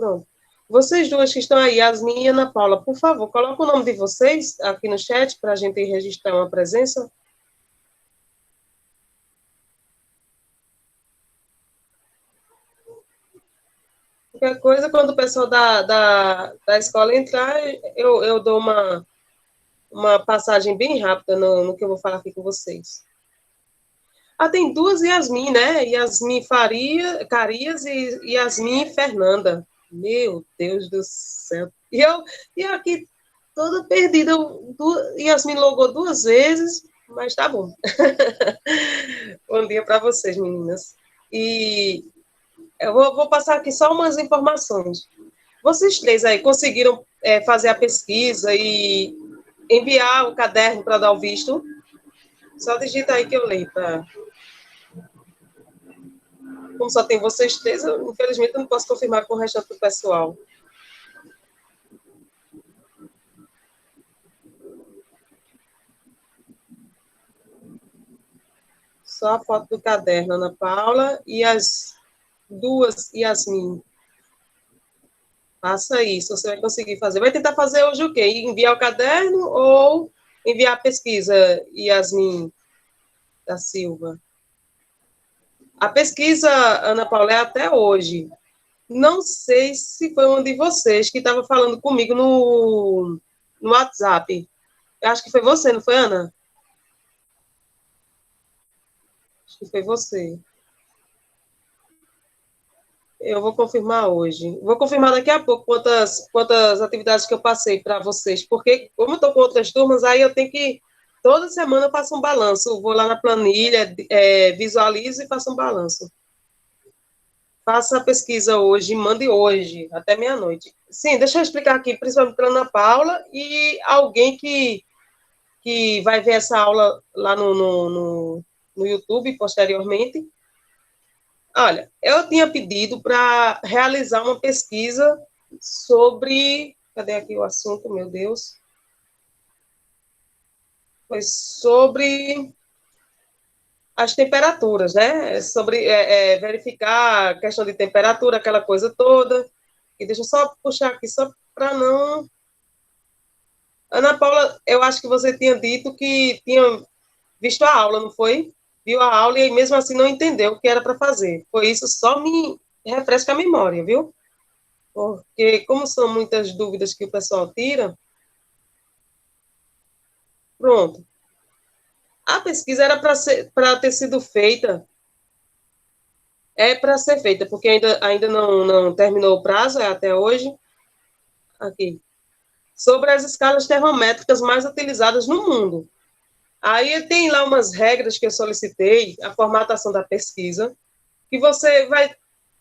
Pronto. Vocês duas que estão aí, Yasmin e Ana Paula, por favor, coloca o nome de vocês aqui no chat para a gente registrar uma presença. Qualquer coisa, quando o pessoal da escola entrar, eu dou uma passagem bem rápida no que eu vou falar aqui com vocês. Tem duas Yasmin, né? Yasmin Carias e Yasmin Fernanda. Meu Deus do céu. E aqui, toda perdida. Yasmin logou 2 vezes, mas tá bom. Bom dia para vocês, meninas. E eu vou passar aqui só umas informações. Vocês 3 aí conseguiram fazer a pesquisa e enviar o caderno para dar o visto? Só digita aí que eu leio. Como só tem vocês 3, infelizmente eu não posso confirmar com o restante do pessoal. Só a foto do caderno, Ana Paula, e as 2 Yasmin. Faça isso, você vai conseguir fazer. Vai tentar fazer hoje o quê? Enviar o caderno ou enviar a pesquisa, Yasmin da Silva? A pesquisa, Ana Paula, é até hoje. Não sei se foi um de vocês que estava falando comigo no WhatsApp. Eu acho que foi você, não foi, Ana? Acho que foi você. Eu vou confirmar hoje. Vou confirmar daqui a pouco quantas atividades que eu passei para vocês, porque como eu estou com outras turmas, aí eu tenho que, toda semana eu faço um balanço, vou lá na planilha, visualizo e faço um balanço. Faça a pesquisa hoje, mande hoje, até meia-noite. Sim, deixa eu explicar aqui, principalmente para a Ana Paula e alguém que vai ver essa aula lá no YouTube posteriormente. Olha, eu tinha pedido para realizar uma pesquisa sobre. Cadê aqui o assunto, meu Deus? Foi sobre as temperaturas, né? Sobre verificar a questão de temperatura, aquela coisa toda. E deixa eu só puxar aqui, só para não. Ana Paula, eu acho que você tinha dito que tinha visto a aula, não foi? Viu a aula e mesmo assim não entendeu o que era para fazer. Foi isso, só me refresca a memória, viu? Porque, como são muitas dúvidas que o pessoal tira, pronto. A pesquisa era para ter sido feita, para ser feita, porque ainda não terminou o prazo, até hoje, aqui, sobre as escalas termométricas mais utilizadas no mundo. Aí tem lá umas regras que eu solicitei, a formatação da pesquisa, que você vai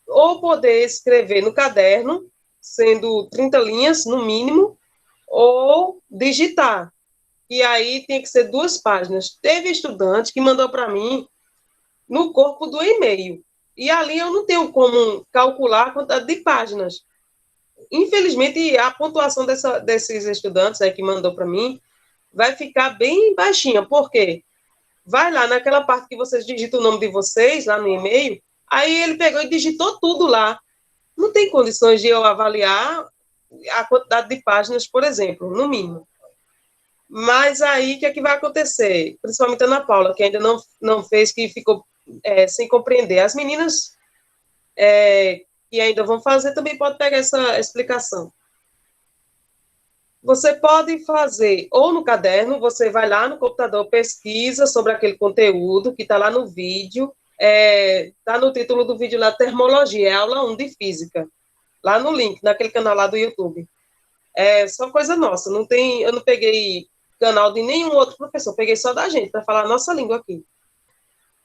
ou poder escrever no caderno, sendo 30 linhas no mínimo, ou digitar. E aí tem que ser 2 páginas. Teve estudante que mandou para mim no corpo do e-mail. E ali eu não tenho como calcular a quantidade de páginas. Infelizmente, a pontuação desses estudantes aí que mandou para mim vai ficar bem baixinha. Por quê? Vai lá naquela parte que vocês digitam o nome de vocês, lá no e-mail, aí ele pegou e digitou tudo lá. Não tem condições de eu avaliar a quantidade de páginas, por exemplo, no mínimo. Mas aí, o que é que vai acontecer? Principalmente a Ana Paula, que ainda não fez, que ficou sem compreender. As meninas que ainda vão fazer também podem pegar essa explicação. Você pode fazer, ou no caderno, você vai lá no computador, pesquisa sobre aquele conteúdo que está lá no vídeo, está no título do vídeo lá, Termologia, é aula 1 de Física, lá no link, naquele canal lá do YouTube. É só coisa nossa, eu não peguei canal de nenhum outro professor, peguei só da gente, para falar a nossa língua aqui.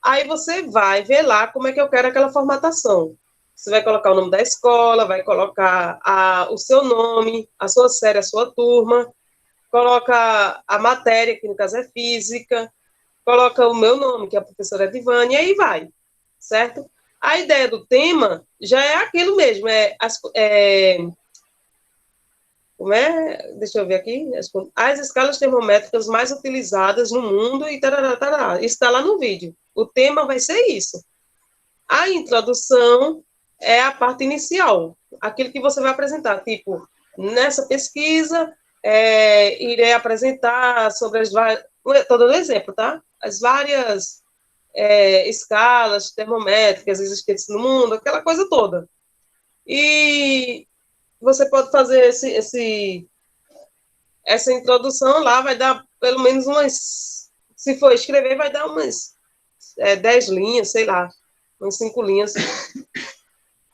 Aí você vai ver lá como é que eu quero aquela formatação. Você vai colocar o nome da escola, vai colocar o seu nome, a sua série, a sua turma, coloca a matéria, que no caso é física, coloca o meu nome, que é a professora Edivane, e aí vai, certo? A ideia do tema já é aquilo mesmo, como é? Deixa eu ver aqui. As escalas termométricas mais utilizadas no mundo e tarará, tarará. Isso está lá no vídeo. O tema vai ser isso. A introdução, é a parte inicial, aquilo que você vai apresentar, tipo, nessa pesquisa, irei apresentar sobre as várias, estou dando exemplo, tá? As várias escalas termométricas existentes no mundo, aquela coisa toda. E você pode fazer essa introdução lá, vai dar pelo menos umas, se for escrever, vai dar umas 10 linhas, sei lá, umas 5 linhas.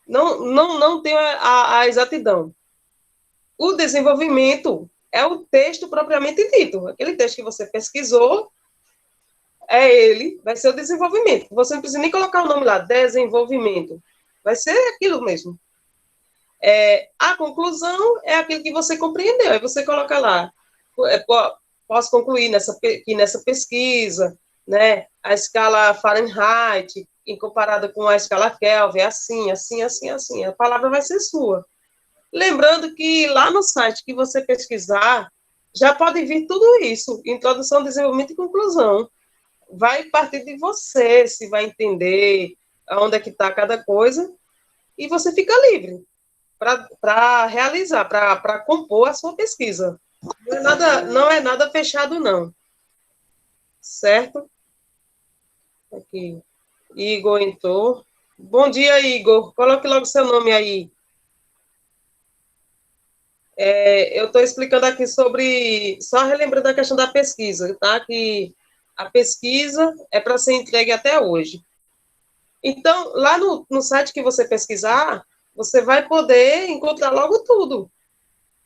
Não tenho a exatidão. O desenvolvimento é o texto propriamente dito. Aquele texto que você pesquisou, vai ser o desenvolvimento. Você não precisa nem colocar o nome lá, desenvolvimento. Vai ser aquilo mesmo. A conclusão é aquilo que você compreendeu. Aí você coloca lá, posso concluir que nessa pesquisa, né, a escala Fahrenheit, em comparada com a escala Kelvin, é assim, assim, assim, assim. A palavra vai ser sua. Lembrando que lá no site que você pesquisar, já pode vir tudo isso, introdução, desenvolvimento e conclusão. Vai partir de você, se vai entender onde é que está cada coisa, e você fica livre para realizar, para compor a sua pesquisa. Não é nada fechado, não. Certo? Aqui. Igor entrou. Bom dia, Igor. Coloque logo seu nome aí. Eu estou explicando aqui sobre, só relembrando a questão da pesquisa, tá? Que a pesquisa é para ser entregue até hoje. Então, lá no site que você pesquisar, você vai poder encontrar logo tudo.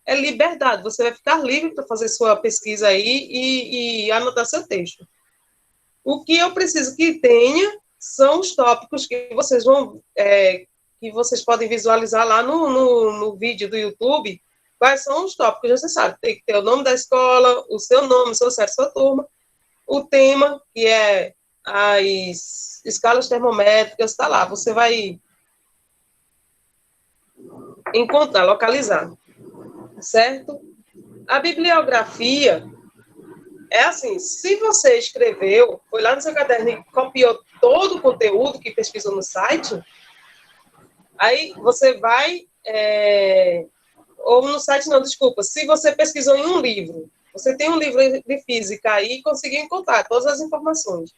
É liberdade, você vai ficar livre para fazer sua pesquisa aí e anotar seu texto. O que eu preciso que tenha são os tópicos que vocês que vocês podem visualizar lá no vídeo do YouTube. Quais são os tópicos necessários? Tem que ter o nome da escola, o seu nome, o seu sexo, sua turma, o tema, que é as escalas termométricas, está lá. Você vai encontrar, localizar, certo? A bibliografia é assim, se você escreveu, foi lá no seu caderno e copiou todo o conteúdo que pesquisou no site, aí você vai... ou no site não, desculpa, se você pesquisou em um livro, você tem um livro de física aí e conseguiu encontrar todas as informações,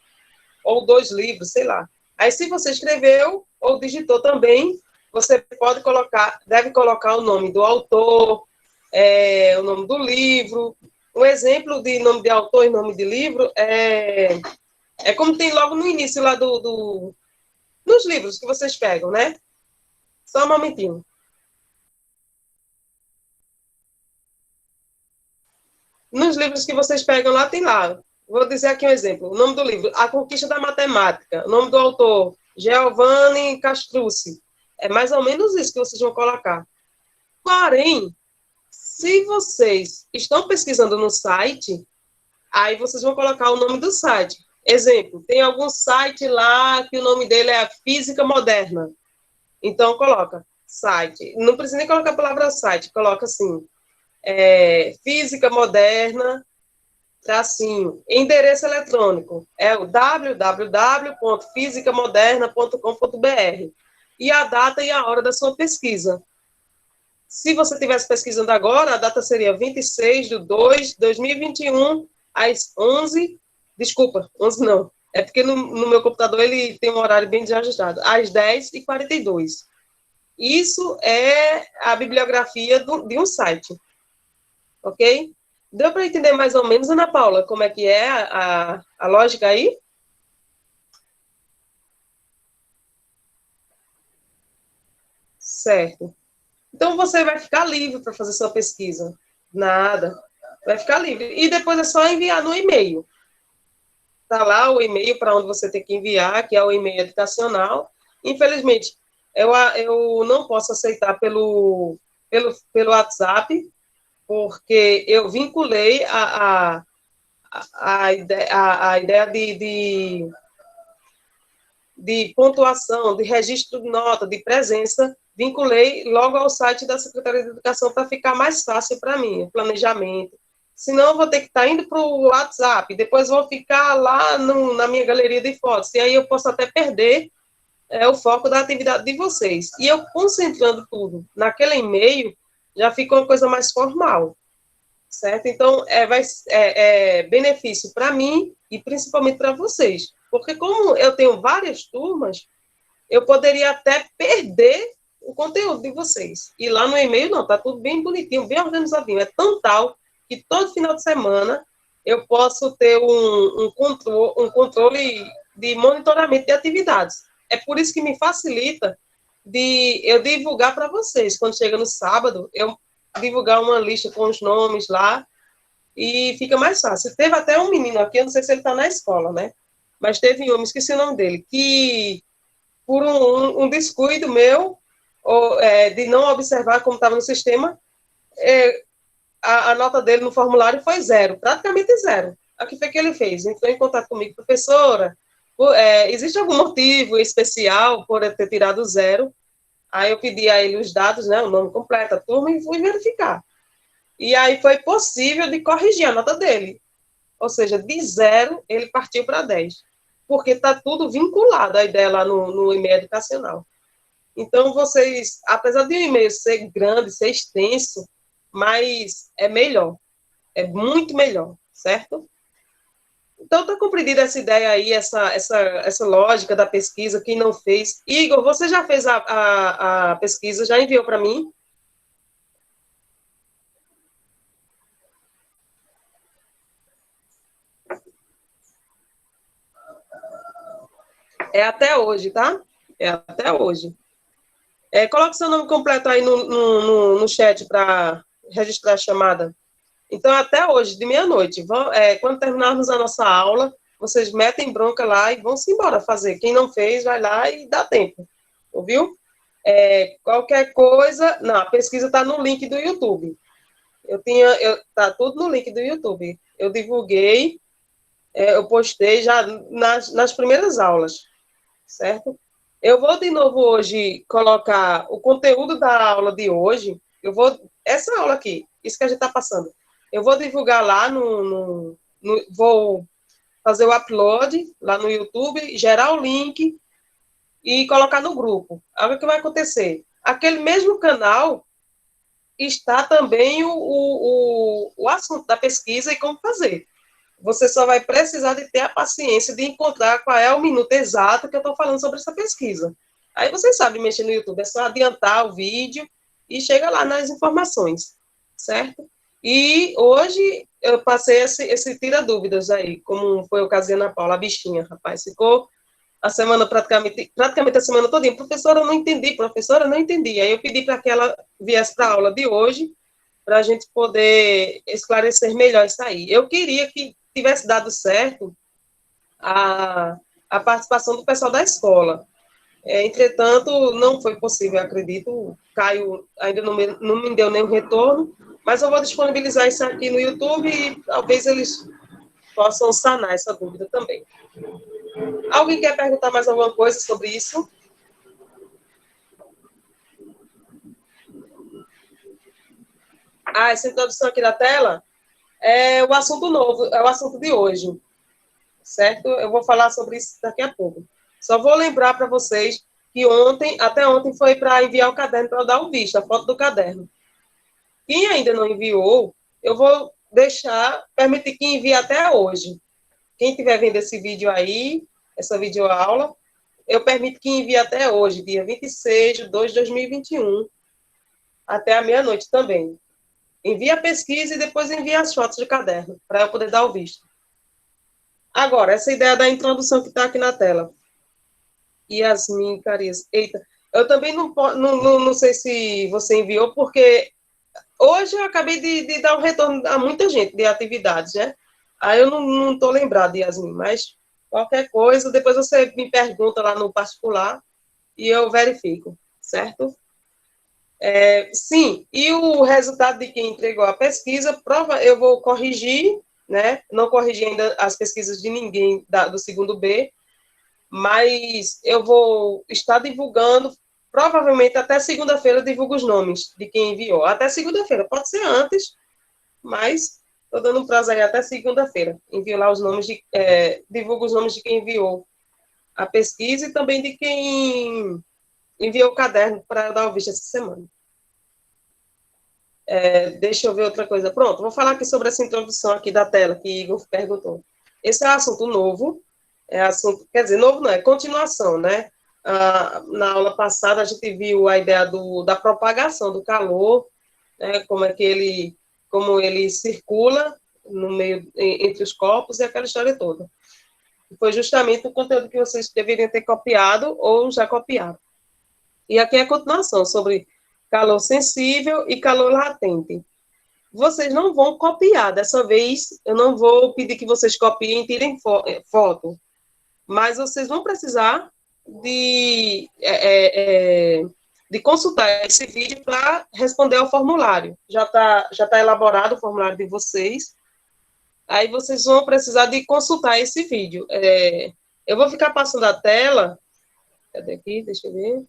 ou 2 livros, sei lá. Aí se você escreveu ou digitou também, você deve colocar o nome do autor, o nome do livro. Um exemplo de nome de autor e nome de livro é como tem logo no início lá nos livros que vocês pegam, né? Só um momentinho. Nos livros que vocês pegam lá, tem lá. Vou dizer aqui um exemplo. O nome do livro, A Conquista da Matemática. O nome do autor, Giovanni Castrucci. É mais ou menos isso que vocês vão colocar. Porém, se vocês estão pesquisando no site, aí vocês vão colocar o nome do site. Exemplo, tem algum site lá que o nome dele é Física Moderna. Então, coloca site. Não precisa nem colocar a palavra site, coloca assim, Física Moderna, tracinho, endereço eletrônico, é o www.fisicamoderna.com.br e a data e a hora da sua pesquisa. Se você estivesse pesquisando agora, a data seria 26/2/2021, às 11, desculpa, 11 não, é porque no meu computador ele tem um horário bem desajustado, às 10h42. Isso é a bibliografia de um site, ok? Deu para entender mais ou menos, Ana Paula, como é que é a lógica aí? Certo. Então, você vai ficar livre para fazer sua pesquisa. Nada. Vai ficar livre. E depois é só enviar no e-mail. Está lá o e-mail para onde você tem que enviar, que é o e-mail educacional. Infelizmente, eu não posso aceitar pelo WhatsApp, porque eu vinculei a ideia de pontuação, de registro de nota, de presença, vinculei logo ao site da Secretaria de Educação para ficar mais fácil para mim, o planejamento. Senão, eu vou ter que estar indo para o WhatsApp, depois vou ficar lá na minha galeria de fotos, e aí eu posso até perder é o foco da atividade de vocês. E eu concentrando tudo naquele e-mail, já fica uma coisa mais formal, certo? Então, é benefício para mim e principalmente para vocês. Porque como eu tenho várias turmas, eu poderia até perder o conteúdo de vocês. E lá no e-mail, não, tá tudo bem bonitinho, bem organizadinho. É tão tal que todo final de semana eu posso ter um controle de monitoramento de atividades. É por isso que me facilita de eu divulgar para vocês. Quando chega no sábado, eu divulgar uma lista com os nomes lá e fica mais fácil. Teve até um menino aqui, eu não sei se ele está na escola, né? Mas teve um, esqueci o nome dele, que por um descuido meu, de não observar como estava no sistema, a nota dele no formulário foi zero, praticamente zero. O que foi que ele fez? Entrou em contato comigo, professora, existe algum motivo especial por eu ter tirado zero? Aí eu pedi a ele os dados, né, o nome completo, a turma, e fui verificar. E aí foi possível de corrigir a nota dele. Ou seja, de zero, ele partiu para 10. Porque está tudo vinculado, a ideia lá no e-mail educacional. Então, vocês, apesar de o e-mail ser grande, ser extenso, mas é melhor, é muito melhor, certo? Então, está compreendida essa ideia aí, essa lógica da pesquisa, quem não fez. Igor, você já fez a pesquisa, já enviou para mim? É até hoje, tá? É até hoje. Coloque seu nome completo aí no chat para registrar a chamada. Então, até hoje, de meia-noite, quando terminarmos a nossa aula, vocês metem bronca lá e vão-se embora fazer. Quem não fez, vai lá e dá tempo. Ouviu? Qualquer coisa... Não, a pesquisa está no link do YouTube. Tá tudo no link do YouTube. Eu divulguei, eu postei já nas primeiras aulas, certo? Eu vou de novo hoje colocar o conteúdo da aula de hoje. Essa aula aqui, isso que a gente está passando. Eu vou divulgar lá vou fazer o upload lá no YouTube, gerar o link e colocar no grupo. Aí o que vai acontecer? Aquele mesmo canal está também o assunto da pesquisa e como fazer. Você só vai precisar de ter a paciência de encontrar qual é o minuto exato que eu estou falando sobre essa pesquisa. Aí você sabe mexer no YouTube, é só adiantar o vídeo e chega lá nas informações, certo? E hoje eu passei esse tira-dúvidas aí, como foi o caso de Ana Paula, a bichinha, rapaz, ficou a semana praticamente a semana toda. Professora, eu não entendi, professora, eu não entendi. Aí eu pedi para que ela viesse para a aula de hoje, para a gente poder esclarecer melhor isso aí. Eu queria que tivesse dado certo a participação do pessoal da escola. Entretanto, não foi possível, acredito. O Caio ainda não me deu nenhum retorno, mas eu vou disponibilizar isso aqui no YouTube e talvez eles possam sanar essa dúvida também. Alguém quer perguntar mais alguma coisa sobre isso? Essa introdução aqui da tela é o assunto novo, é o assunto de hoje, certo? Eu vou falar sobre isso daqui a pouco. Só vou lembrar para vocês que até ontem foi para enviar o caderno para dar o visto, a foto do caderno. Quem ainda não enviou, eu vou permitir que envie até hoje. Quem estiver vendo esse vídeo aí, essa videoaula, eu permito que envie até hoje, dia 26 de 2 de 2021, até a meia-noite também. Envie a pesquisa e depois envie as fotos de caderno, para eu poder dar o visto. Agora, essa ideia da introdução que está aqui na tela. Yasmin Carias. Eita, eu também não sei se você enviou, porque hoje eu acabei de dar um retorno a muita gente de atividades, né? Aí eu não estou lembrada, Yasmin, mas qualquer coisa, depois você me pergunta lá no particular e eu verifico, certo? Sim, e o resultado de quem entregou a pesquisa, eu vou corrigir, né? Não corrigi ainda as pesquisas de ninguém do segundo B, mas eu vou estar divulgando, provavelmente até segunda-feira eu divulgo os nomes de quem enviou. Até segunda-feira, pode ser antes, mas estou dando um prazo aí até segunda-feira. Envio lá os nomes divulgo os nomes de quem enviou a pesquisa e também de quem enviou o caderno para dar o visto essa semana. Deixa eu ver outra coisa. Pronto, vou falar aqui sobre essa introdução aqui da tela que Igor perguntou. Esse é um assunto novo, quer dizer, novo não, é continuação, né? Na aula passada a gente viu a ideia da propagação do calor, né, como ele circula no meio, entre os corpos e aquela história toda. Foi justamente o conteúdo que vocês deveriam ter copiado ou já copiaram. E aqui é a continuação sobre calor sensível e calor latente. Vocês não vão copiar, dessa vez eu não vou pedir que vocês copiem e tirem foto, mas vocês vão precisar de consultar esse vídeo para responder ao formulário. Já tá elaborado o formulário de vocês, aí vocês vão precisar de consultar esse vídeo. Eu vou ficar passando a tela, cadê aqui, deixa eu ver.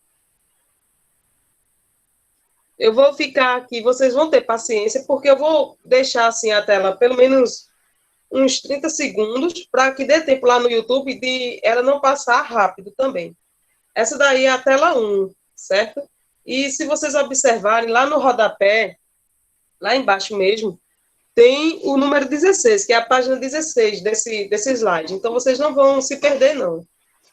Eu vou ficar aqui, vocês vão ter paciência, porque eu vou deixar assim a tela pelo menos uns 30 segundos, para que dê tempo lá no YouTube de ela não passar rápido também. Essa daí é a tela 1, certo? E se vocês observarem, lá no rodapé, lá embaixo mesmo, tem o número 16, que é a página 16 desse slide. Então, vocês não vão se perder, não.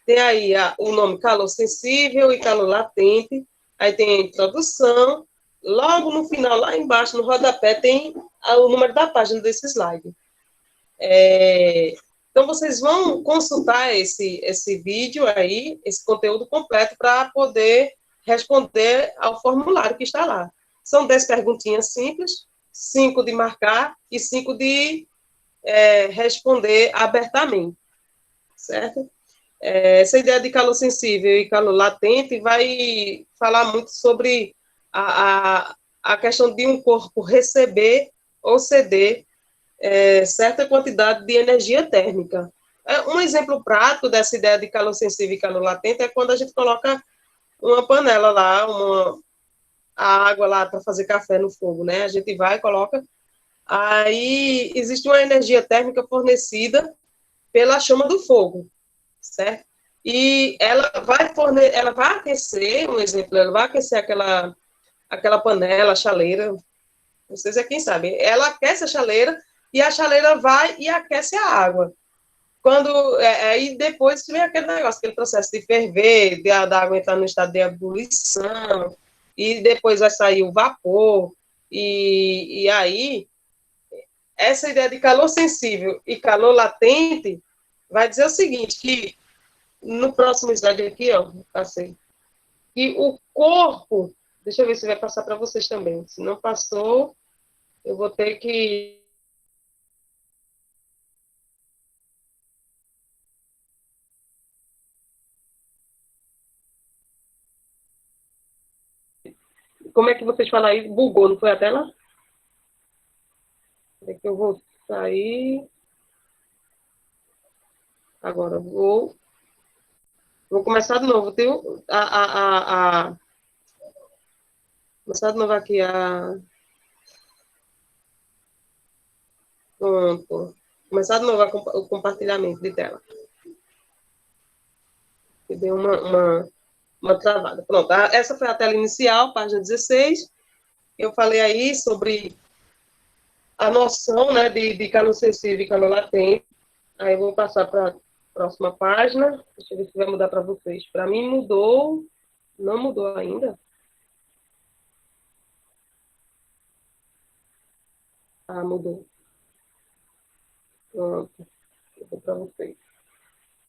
Tem aí o nome calor sensível e calor latente, aí tem a introdução, logo no final, lá embaixo, no rodapé, tem o número da página desse slide. Então, vocês vão consultar esse vídeo aí, esse conteúdo completo, para poder responder ao formulário que está lá. São 10 perguntinhas simples, 5 de marcar e 5 de responder abertamente, certo? Essa ideia de calor sensível e calor latente vai falar muito sobre a questão de um corpo receber ou ceder certa quantidade de energia térmica. Um exemplo prático dessa ideia de calor sensível e calor latente é quando a gente coloca uma panela lá, a água lá para fazer café no fogo, né? A gente vai e coloca. Aí existe uma energia térmica fornecida pela chama do fogo, certo? E ela vai aquecer, um exemplo, ela vai aquecer aquela panela, a chaleira, vocês é quem sabe, ela aquece a chaleira e a chaleira vai e aquece a água. Aí depois vem aquele negócio, aquele processo de ferver, da água entrar no estado de ebulição, e depois vai sair o vapor, e aí essa ideia de calor sensível e calor latente vai dizer o seguinte, que no próximo slide aqui, ó, passei, que o corpo, deixa eu ver se vai passar para vocês também, se não passou, eu vou ter que... Como é que vocês falam aí? Bugou, não foi a tela? É que eu vou sair... Agora vou começar de novo, viu? Começar de novo aqui pronto. Começar de novo o compartilhamento de tela. Que deu uma travada. Pronto, essa foi a tela inicial, página 16. Eu falei aí sobre a noção, né, de calor sensível e calor latente. Aí eu vou passar para a próxima página. Deixa eu ver se vai mudar para vocês. Para mim mudou. Não mudou ainda? Ah, mudou. Pronto. Eu vou para vocês.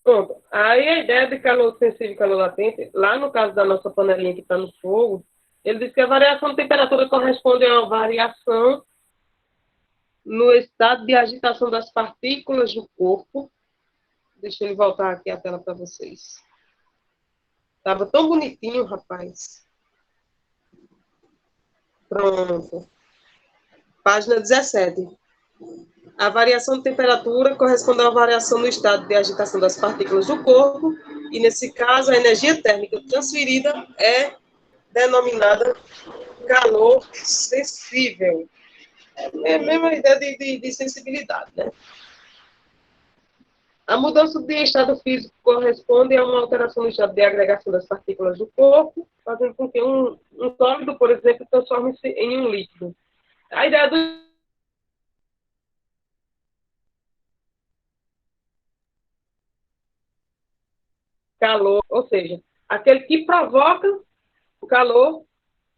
Pronto. Aí a ideia de calor sensível e calor latente, lá no caso da nossa panelinha que está no fogo, ele diz que a variação de temperatura corresponde a uma variação no estado de agitação das partículas do corpo. Deixa eu voltar aqui a tela para vocês. Tava tão bonitinho, rapaz. Pronto. Página 17. A variação de temperatura corresponde a uma variação no estado de agitação das partículas do corpo, e, nesse caso, a energia térmica transferida é denominada calor sensível. É a mesma ideia de sensibilidade, né? A mudança de estado físico corresponde a uma alteração no estado de agregação das partículas do corpo, fazendo com que um sólido, por exemplo, transforme-se em um líquido. A ideia do calor, ou seja, aquele que provoca o calor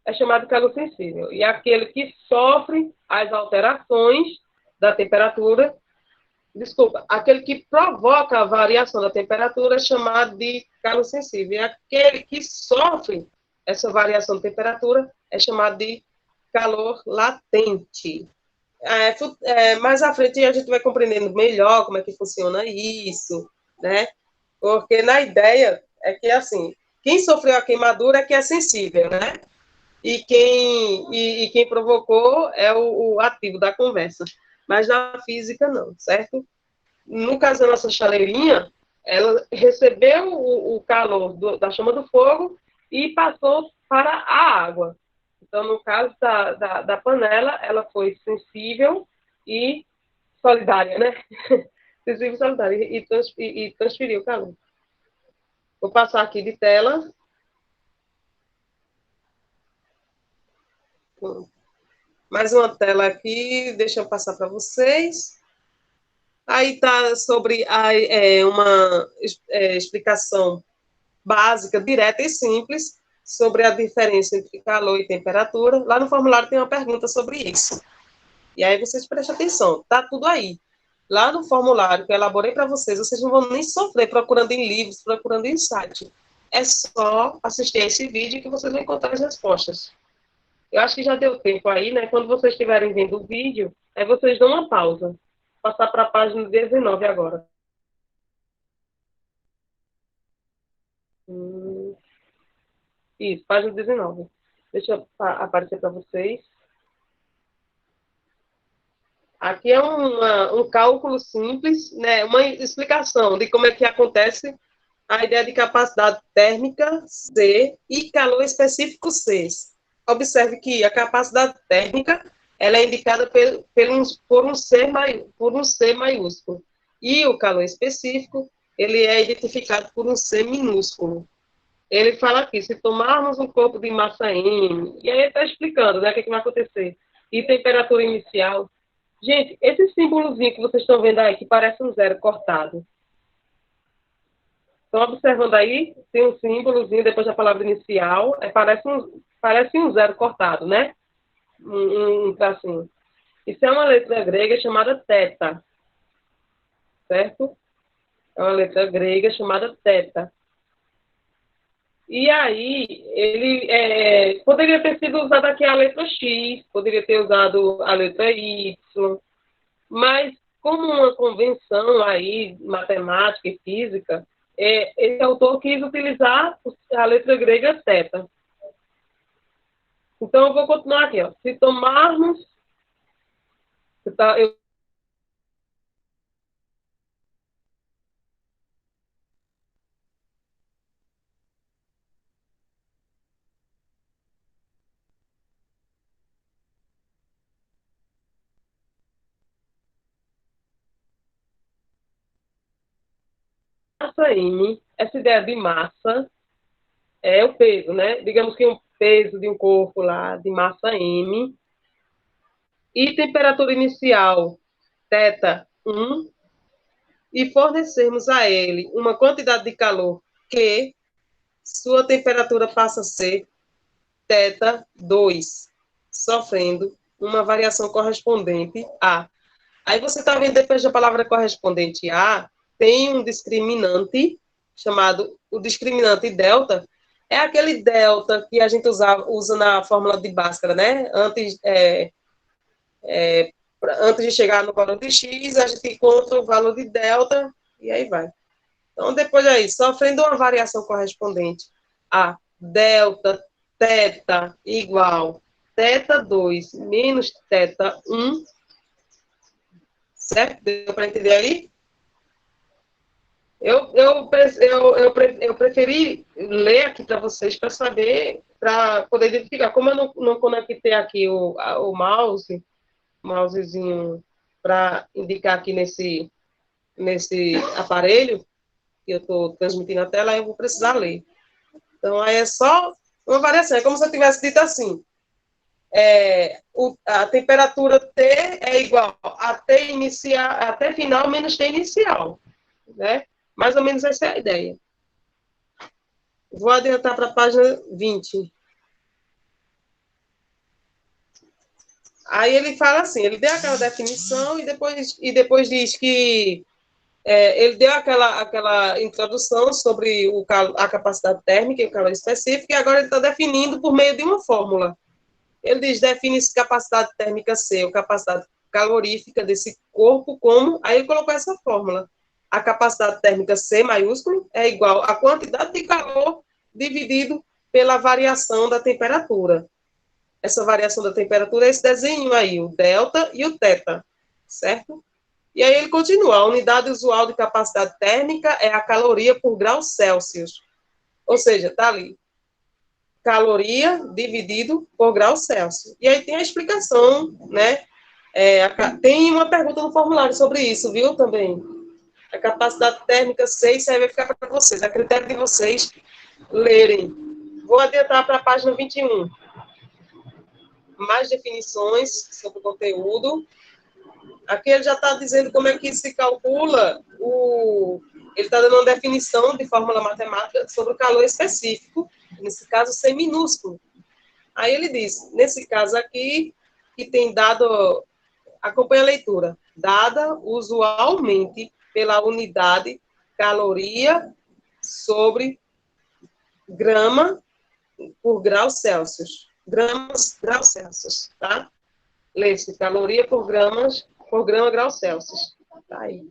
é chamado de calor sensível. E aquele que sofre as alterações da temperatura, desculpa, aquele que provoca a variação da temperatura é chamado de calor sensível. E aquele que sofre essa variação de temperatura é chamado de calor latente. Mais à frente a gente vai compreendendo melhor como é que funciona isso, né? Porque na ideia é que, assim, quem sofreu a queimadura é que é sensível, né? E quem provocou é o ativo da conversa. Mas na física, não, certo? No caso da nossa chaleirinha, ela recebeu o calor da chama do fogo e passou para a água. Então, no caso da panela, ela foi sensível e solidária, né? Sensível e solidária, e transferiu o calor. Vou passar aqui de tela. Mais uma tela aqui, deixa eu passar para vocês. Aí está sobre uma explicação básica, direta e simples sobre a diferença entre calor e temperatura. Lá no formulário tem uma pergunta sobre isso. E aí vocês prestem atenção, tá tudo aí. Lá no formulário que eu elaborei para vocês não vão nem sofrer procurando em livros, procurando em site. É só assistir a esse vídeo que vocês vão encontrar as respostas. Eu acho que já deu tempo aí, né? Quando vocês estiverem vendo o vídeo, aí vocês dão uma pausa. Vou passar para a página 19 agora. Isso, página 19. Deixa eu aparecer para vocês. Aqui é um cálculo simples, né? Uma explicação de como é que acontece a ideia de capacidade térmica C e calor específico C. Observe que a capacidade térmica ela é indicada por um C maiúsculo. E o calor específico ele é identificado por um C minúsculo. Ele fala aqui, se tomarmos um corpo de massa M, e aí ele está explicando, né, o que vai acontecer, e temperatura inicial. Gente, esse símbolozinho que vocês estão vendo aí, que parece um zero cortado. Estão observando aí? Tem um símbolozinho depois da palavra inicial, parece um zero cortado, né? Um tracinho. Isso é uma letra grega chamada teta, certo? É uma letra grega chamada teta. E aí, ele poderia ter sido usado aqui a letra X, poderia ter usado a letra Y, mas como uma convenção aí, matemática e física, esse autor quis utilizar a letra grega θ. Então, eu vou continuar aqui. Ó. Se tomarmos... Eu massa M, essa ideia de massa é o peso, né? Digamos que um peso de um corpo lá, de massa M, e temperatura inicial, θ1, e fornecermos a ele uma quantidade de calor Q, sua temperatura passa a ser θ2, sofrendo uma variação correspondente a. Aí você está vendo depois da palavra correspondente a, tem um discriminante chamado o discriminante delta, é aquele delta que a gente usa na fórmula de Bhaskara, né? Antes de chegar no valor de x, a gente encontra o valor de delta e aí vai. Então, depois aí, sofrendo uma variação correspondente a delta θ igual θ2 menos θ1, certo? Deu para entender aí? Eu preferi ler aqui para vocês para saber, para poder identificar. Como eu não conectei aqui o mousezinho para indicar aqui nesse aparelho, que eu estou transmitindo a tela, eu vou precisar ler. Então, aí é só uma variação. É como se eu tivesse dito assim, a temperatura T é igual a T inicial, a T final menos T inicial, né? Mais ou menos essa é a ideia. Vou adiantar para a página 20. Aí ele fala assim, ele deu aquela definição e depois diz que ele deu aquela introdução sobre a capacidade térmica e o calor específico, e agora ele está definindo por meio de uma fórmula. Ele diz, define-se capacidade térmica C, ou capacidade calorífica desse corpo, como... Aí ele colocou essa fórmula. A capacidade térmica C, maiúsculo, é igual à quantidade de calor dividido pela variação da temperatura. Essa variação da temperatura é esse desenho aí, o delta e o teta, certo? E aí ele continua, a unidade usual de capacidade térmica é a caloria por grau Celsius. Ou seja, tá ali, caloria dividido por grau Celsius. E aí tem a explicação, né? Tem uma pergunta no formulário sobre isso, viu, também. A capacidade térmica 6, aí vai ficar para vocês, a critério de vocês lerem. Vou adiantar para a página 21. Mais definições sobre o conteúdo. Aqui ele já está dizendo como é que se calcula ele está dando uma definição de fórmula matemática sobre o calor específico, nesse caso, C minúsculo. Aí ele diz, nesse caso aqui, que tem dado, acompanha a leitura, dada usualmente pela unidade caloria sobre grama por grau Celsius. Gramas, grau Celsius, tá? Lê-se caloria por grama grau Celsius. Tá aí.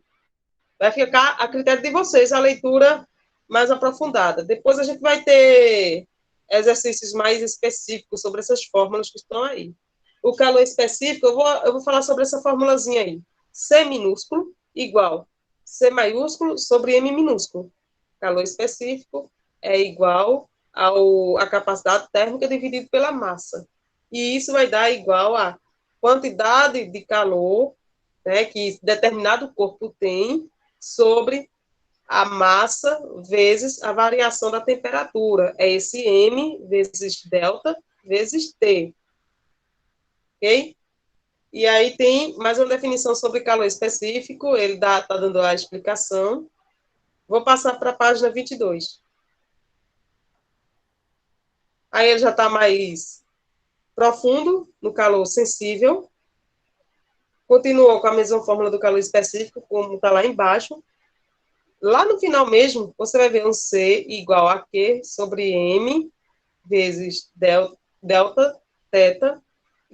Vai ficar a critério de vocês a leitura mais aprofundada. Depois a gente vai ter exercícios mais específicos sobre essas fórmulas que estão aí. O calor específico, eu vou falar sobre essa formulazinha aí. C minúsculo igual C maiúsculo sobre M minúsculo. Calor específico é igual à capacidade térmica dividido pela massa. E isso vai dar igual a quantidade de calor, né, que determinado corpo tem sobre a massa vezes a variação da temperatura. É esse M vezes delta vezes T. Ok? E aí tem mais uma definição sobre calor específico, ele está dando a explicação. Vou passar para a página 22. Aí ele já está mais profundo no calor sensível. Continuou com a mesma fórmula do calor específico, como está lá embaixo. Lá no final mesmo, você vai ver um C igual a Q sobre M vezes delta, teta,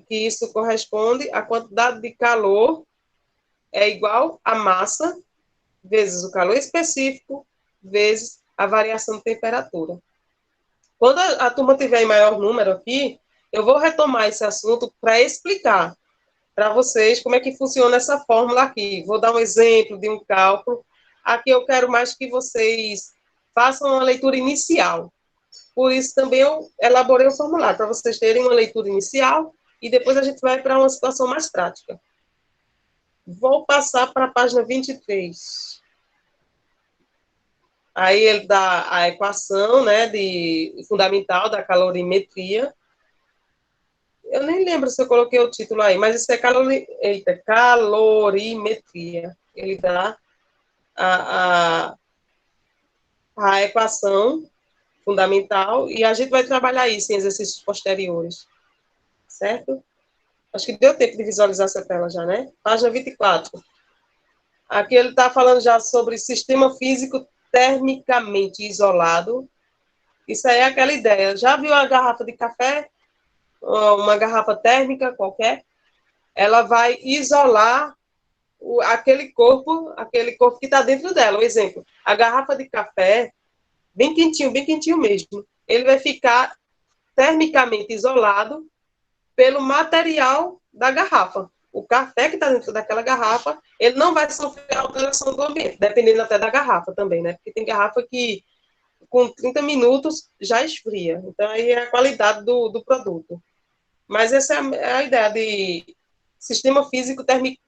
que isso corresponde à quantidade de calor é igual a massa vezes o calor específico vezes a variação de temperatura. Quando a turma tiver em maior número aqui, eu vou retomar esse assunto para explicar para vocês como é que funciona essa fórmula aqui. Vou dar um exemplo de um cálculo. Aqui eu quero mais que vocês façam uma leitura inicial. Por isso também eu elaborei o formulário, para vocês terem uma leitura inicial e depois a gente vai para uma situação mais prática. Vou passar para a página 23. Aí ele dá a equação, né, fundamental da calorimetria. Eu nem lembro se eu coloquei o título aí, mas isso é calorimetria. Ele dá a equação fundamental e a gente vai trabalhar isso em exercícios posteriores. Certo? Acho que deu tempo de visualizar essa tela já, né? Página 24. Aqui ele está falando já sobre sistema físico termicamente isolado. Isso aí é aquela ideia. Já viu a garrafa de café? Uma garrafa térmica qualquer? Ela vai isolar aquele corpo que está dentro dela. Um exemplo, a garrafa de café, bem quentinho mesmo, ele vai ficar termicamente isolado pelo material da garrafa. O café que está dentro daquela garrafa, ele não vai sofrer alteração do ambiente, dependendo até da garrafa também, né? Porque tem garrafa que com 30 minutos já esfria. Então, aí é a qualidade do produto. Mas essa é a ideia de sistema físico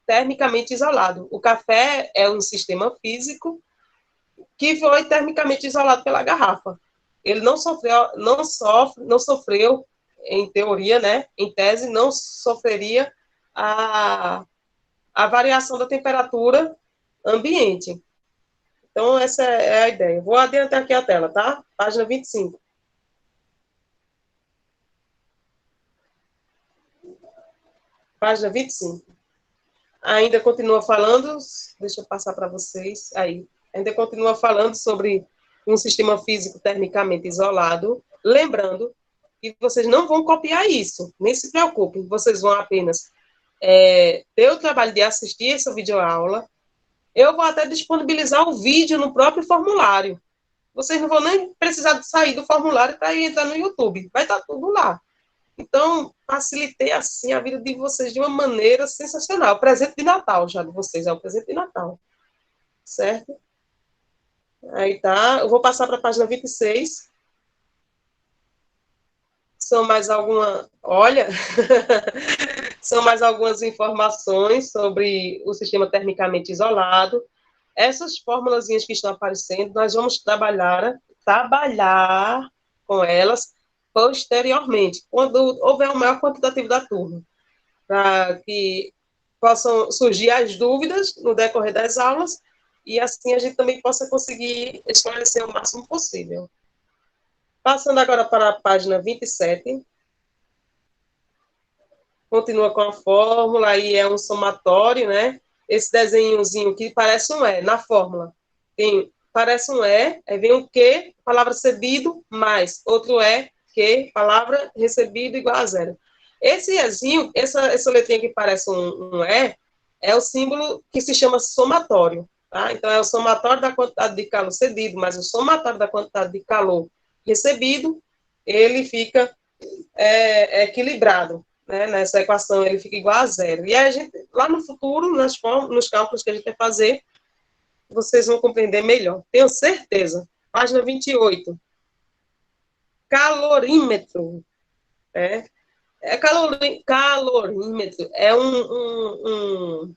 termicamente isolado. O café é um sistema físico que foi termicamente isolado pela garrafa. Ele não sofreu, em teoria, né, em tese, não sofreria a variação da temperatura ambiente. Então, essa é a ideia. Vou adiantar aqui a tela, tá? Página 25. Página 25. Ainda continua falando, deixa eu passar para vocês, aí. Ainda continua falando sobre um sistema físico termicamente isolado, lembrando que vocês não vão copiar isso, nem se preocupem, vocês vão apenas ter o trabalho de assistir essa videoaula. Eu vou até disponibilizar o vídeo no próprio formulário. Vocês não vão nem precisar de sair do formulário para ir entrar no YouTube, vai estar tudo lá. Então, facilitei assim a vida de vocês de uma maneira sensacional. O presente de Natal já de vocês, é o presente de Natal. Certo? Aí tá. Eu vou passar para a página 26. São mais alguma. Olha! São mais algumas informações sobre o sistema termicamente isolado. Essas fórmulas que estão aparecendo, nós vamos trabalhar com elas posteriormente, quando houver o maior quantitativo da turma, para que possam surgir as dúvidas no decorrer das aulas e assim a gente também possa conseguir esclarecer o máximo possível. Passando agora para a página 27, continua com a fórmula, aí é um somatório, né? Esse desenhozinho que parece um E, na fórmula. Parece um E, aí vem um Q, palavra recebido, mais outro E, Q, palavra recebido igual a zero. Esse Ezinho, essa letrinha que parece um E, é o símbolo que se chama somatório, tá? Então, é o somatório da quantidade de calor cedido, mais o somatório da quantidade de calor recebido, ele fica equilibrado, né? Nessa equação ele fica igual a zero. E a gente, lá no futuro, nos cálculos que a gente vai fazer, vocês vão compreender melhor. Tenho certeza. Página 28. Calorímetro. Calorímetro é um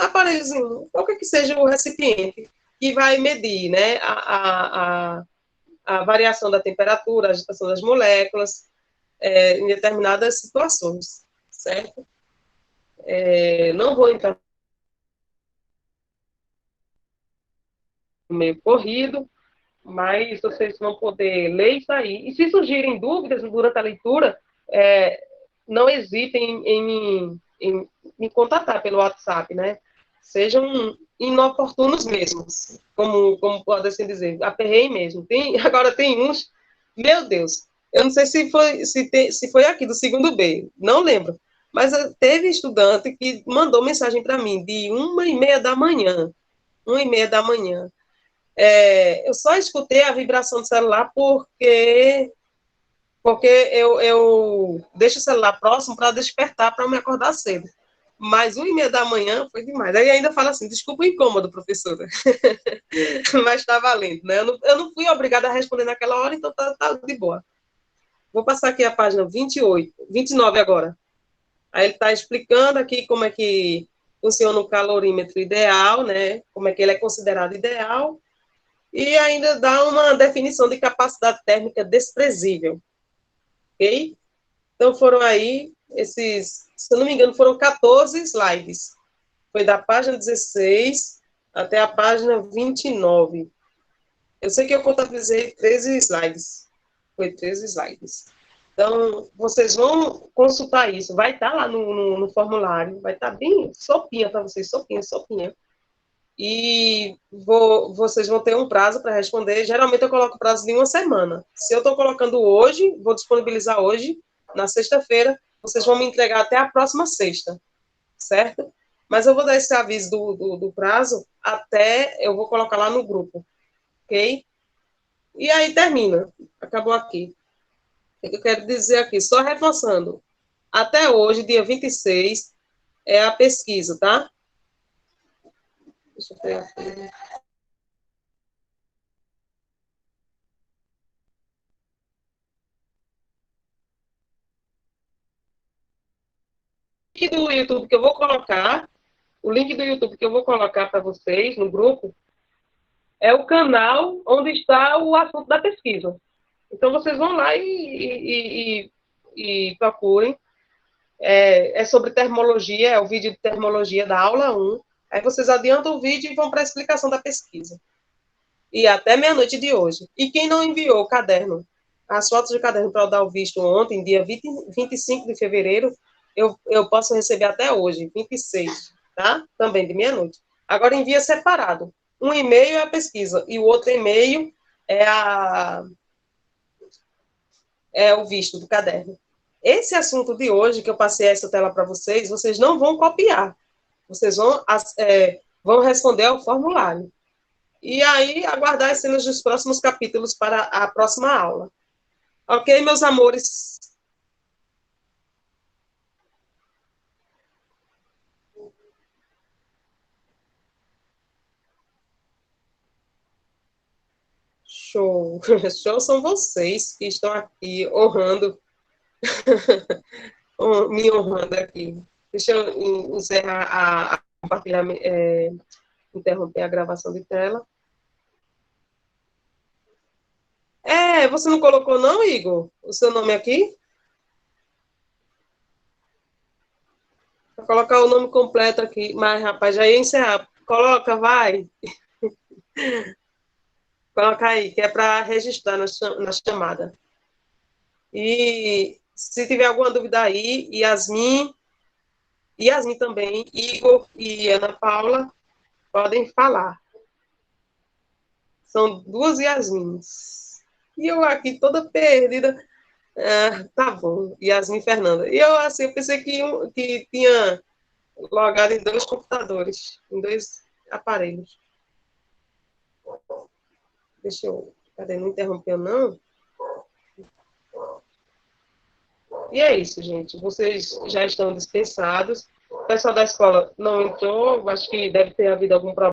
aparelhozinho, qualquer que seja o recipiente, que vai medir, né, a variação da temperatura, a agitação das moléculas, em determinadas situações, certo? Não vou entrar no meio corrido, mas vocês vão poder ler isso aí. E se surgirem dúvidas durante a leitura, não hesitem em me contatar pelo WhatsApp, né? Sejam inoportunos mesmo, como pode assim dizer, aperrei mesmo. Agora tem uns, meu Deus, eu não sei se foi aqui do segundo B, não lembro, mas teve estudante que mandou mensagem para mim de 1h30 da manhã, 1h30 da manhã. Eu só escutei a vibração do celular porque eu deixo o celular próximo para despertar, para me acordar cedo. Mas 1h30 da manhã foi demais. Aí ainda fala assim, desculpa o incômodo, professora. Mas está valendo, né? Eu não fui obrigada a responder naquela hora, então tá de boa. Vou passar aqui a página 28, 29 agora. Aí ele está explicando aqui como é que funciona o calorímetro ideal, né? Como é que ele é considerado ideal. E ainda dá uma definição de capacidade térmica desprezível. Ok? Então, foram aí se eu não me engano, foram 14 slides. Foi da página 16 até a página 29. Eu sei que eu contabilizei 13 slides. Foi 13 slides. Então, vocês vão consultar isso. Vai estar lá no formulário. Vai estar bem sopinha para vocês. Sopinha, sopinha. E vocês vão ter um prazo para responder. Geralmente eu coloco prazo de uma semana. Se eu estou colocando hoje, vou disponibilizar hoje, na sexta-feira, vocês vão me entregar até a próxima sexta, certo? Mas eu vou dar esse aviso do prazo até, eu vou colocar lá no grupo, ok? E aí termina, acabou aqui. O que eu quero dizer aqui, só reforçando, até hoje, dia 26, é a pesquisa, tá? Deixa eu ver aqui. link do YouTube que eu vou colocar, para vocês no grupo, é o canal onde está o assunto da pesquisa. Então, vocês vão lá e procurem. É sobre termologia, é o vídeo de termologia da aula 1. Aí vocês adiantam o vídeo e vão para a explicação da pesquisa. E até meia-noite de hoje. E quem não enviou o caderno, as fotos do caderno para eu dar o visto ontem, dia 25 de fevereiro, eu posso receber até hoje, 26, tá? Também de meia-noite. Agora envia separado. Um e-mail é a pesquisa e o outro e-mail é o visto do caderno. Esse assunto de hoje, que eu passei essa tela para vocês, vocês não vão copiar. Vocês vão responder ao formulário. E aí, aguardar as cenas dos próximos capítulos para a próxima aula. Ok, meus amores? Show. Show são vocês que estão aqui honrando, me honrando aqui. Deixa eu encerrar compartilhamento, interromper a gravação de tela. Você não colocou não, Igor? O seu nome aqui? Vou colocar o nome completo aqui. Mas, rapaz, já ia encerrar. Coloca, vai. Coloca aí, que é para registrar na chamada. E se tiver alguma dúvida aí, Yasmin também, Igor e Ana Paula, podem falar. São duas Yasmins. E eu aqui toda perdida. Tá bom, Yasmin e Fernanda. E eu, assim, eu pensei que tinha logado em 2 computadores, em 2 aparelhos. Deixa eu... Cadê? Não interrompeu, não? E é isso, gente. Vocês já estão dispensados. O pessoal da escola não entrou, acho que deve ter havido algum problema.